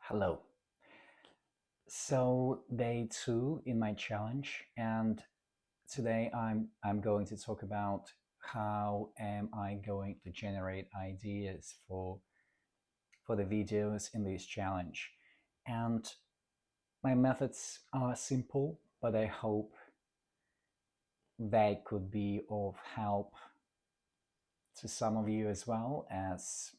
Hello. So day two in my challenge, and today I'm going to talk about how am I going to generate ideas for the videos in this challenge. And my methods are simple, but I hope they could be of help to some of you as well as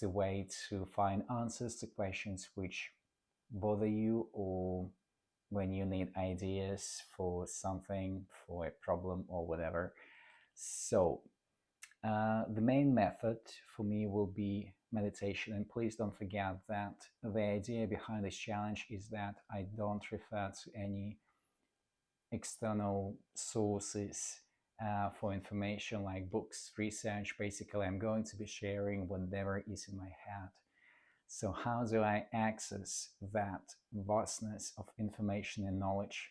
the way to find answers to questions which bother you, or when you need ideas for something, for a problem or whatever. So, the main method for me will be meditation. And please don't forget that the idea behind this challenge is that I don't refer to any external sources for information like books, research. Basically, I'm going to be sharing whatever is in my head. So, how do I access that vastness of information and knowledge?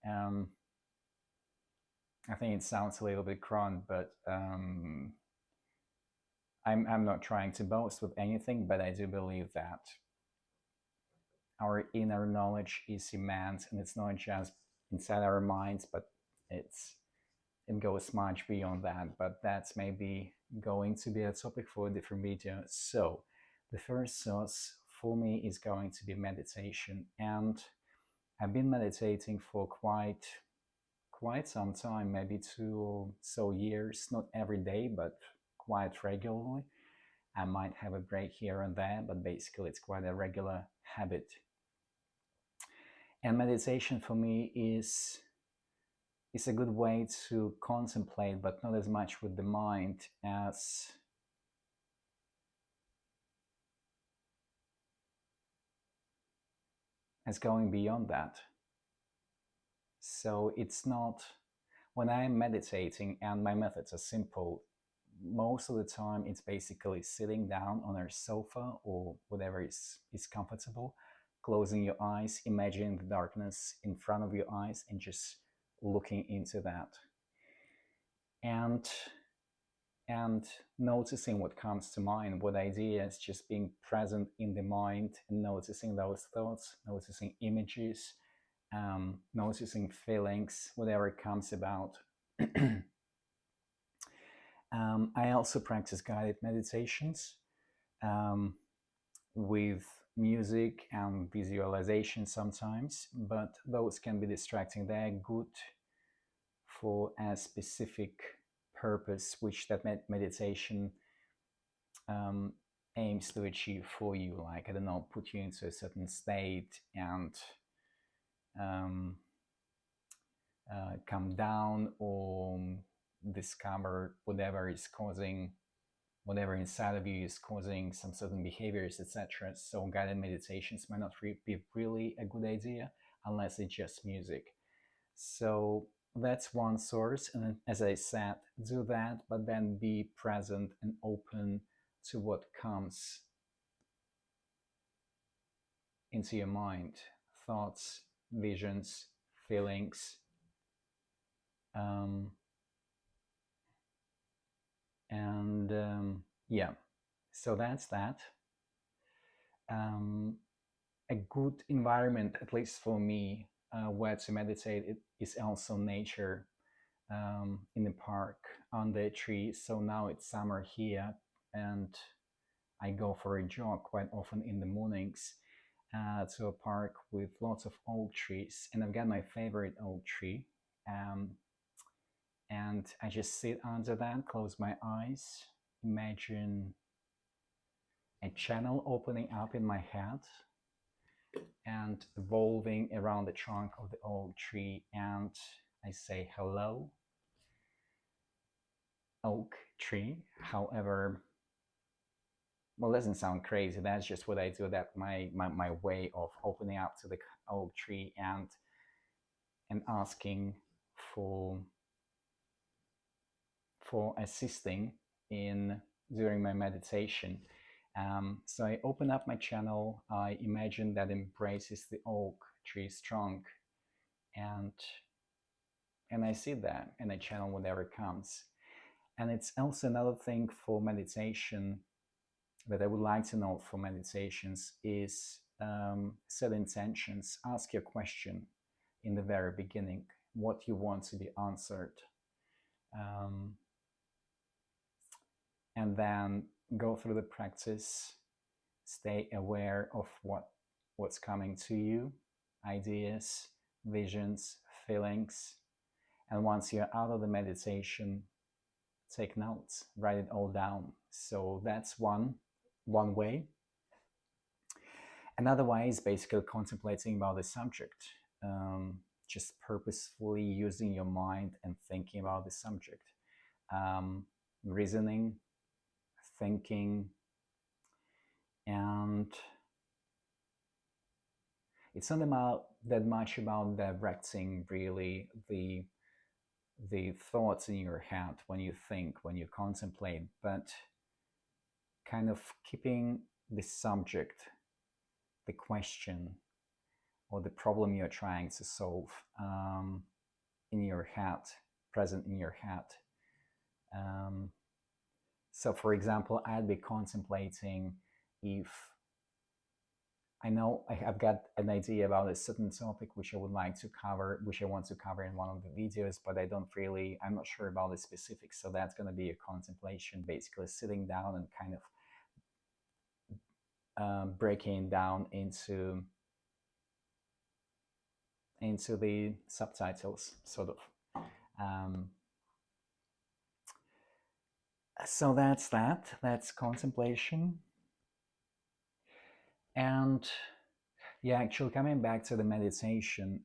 Um, I think it sounds a little bit grand, but I'm not trying to boast with anything, but I do believe that our inner knowledge is immense, and it's not just inside our minds, but it's it goes much beyond that. But that's maybe going to be a topic for a different video. So, the first source for me is going to be meditation, and I've been meditating for quite some time, maybe 2 or so years, not every day, but quite regularly. I might have a break here and there, but basically it's quite a regular habit. And meditation for me is a good way to contemplate, but not as much with the mind as going beyond that. So it's not when I'm meditating, and my methods are simple, most of the time it's basically sitting down on a sofa or whatever is comfortable, closing your eyes, imagining the darkness in front of your eyes, and just looking into that. And and noticing what comes to mind, what ideas, just being present in the mind and noticing those thoughts, noticing images, noticing feelings, whatever comes about. I also practice guided meditations um, with music and visualization sometimes, but those can be distracting. They're good for a specific purpose, which that meditation um, aims to achieve for you. Like, I don't know, put you into a certain state and um, come down, or discover whatever inside of you is causing some certain behaviors, etc. So guided meditations might not be really a good idea unless it's just music. So that's one source, and then, as I said, do that, but then be present and open to what comes into your mind: thoughts, visions, feelings. Um, and yeah, so that's that. Um, a good environment, at least for me, where to meditate is also nature, in the park, under a tree. So now it's summer here, and I go for a jog quite often in the mornings to a park with lots of oak trees, and I've got my favorite oak tree. Um, and I just sit under that, close my eyes, imagine a channel opening up in my head and evolving around the trunk of the oak tree, and I say hello, oak tree. However, well, it doesn't sound crazy. That's just what I do. That my way of opening up to the oak tree and asking for assisting in during my meditation. So I open up my channel. I imagine that embraces the oak tree's trunk, and I see that, and I channel whatever comes. And it's also another thing for meditation that I would like to note for meditations is set intentions. Ask your question in the very beginning, what you want to be answered. Um, and then go through the practice. Stay aware of what's coming to you, ideas, visions, feelings. And once you're out of the meditation, take notes, write it all down. So that's one way. Another way is basically contemplating about the subject, just purposefully using your mind and thinking about the subject, reasoning, thinking, and it's not that much about directing really the thoughts in your head when you think, when you contemplate, but kind of keeping the subject, the question, or the problem you're trying to solve in your head, present in your head. So, for example, I'd be contemplating if I know I've got an idea about a certain topic which I would like to cover, which I want to cover in one of the videos, but I'm not sure about the specifics. So that's going to be a contemplation, basically sitting down and kind of breaking down into the subtitles, sort of. So that's contemplation. And yeah, actually coming back to the meditation,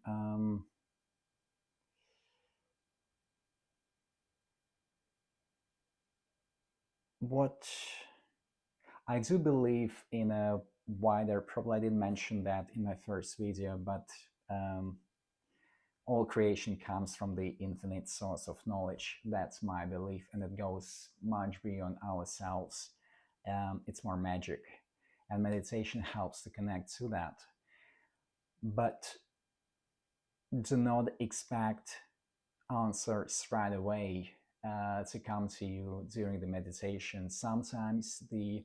what I do believe in a wider, probably I didn't mention that in my first video, but all creation comes from the infinite source of knowledge. That's my belief, and it goes much beyond ourselves. It's more magic, and meditation helps to connect to that. But do not expect answers right away to come to you during the meditation. Sometimes the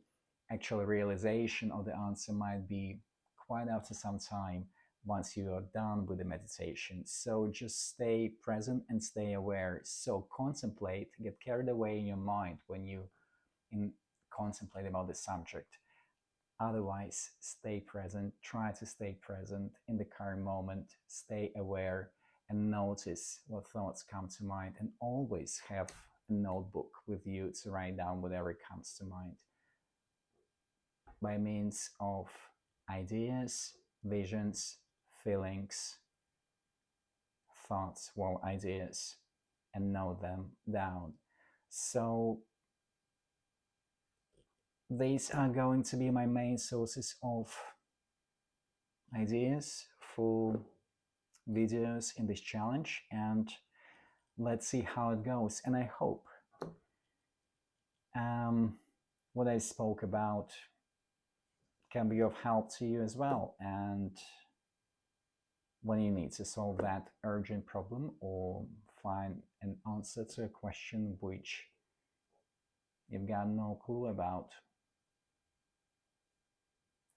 actual realization of the answer might be quite after some time, once you are done with the meditation. So just stay present and stay aware. So contemplate, get carried away in your mind when you contemplate about the subject. Otherwise, stay present, try to stay present in the current moment, stay aware, and notice what thoughts come to mind, and always have a notebook with you to write down whatever comes to mind by means of ideas, visions, feelings, thoughts, ideas, and note them down. So these are going to be my main sources of ideas for videos in this challenge, and let's see how it goes. And I hope what I spoke about can be of help to you as well, and when you need to solve that urgent problem or find an answer to a question which you've got no clue about.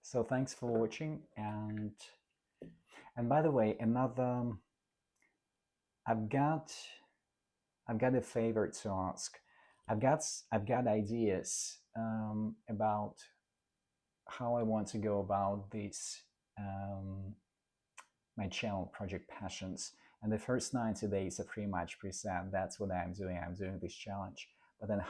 So thanks for watching, and by the way, another I've got a favor to ask. I've got ideas about how I want to go about this my channel, Project Passions. And the first 90 days are pretty much preset. That's what I'm doing. I'm doing this challenge. But then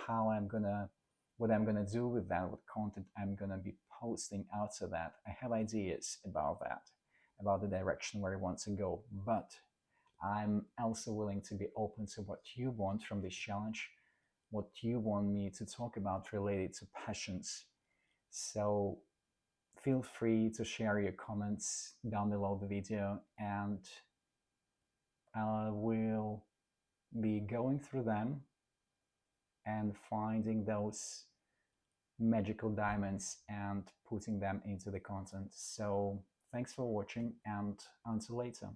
what I'm gonna do with that, what content I'm gonna be posting out of that, I have ideas about that, about the direction where I want to go. But I'm also willing to be open to what you want from this challenge, what you want me to talk about related to passions. So feel free to share your comments down below the video, and I will be going through them and finding those magical diamonds and putting them into the content. So thanks for watching, and until later.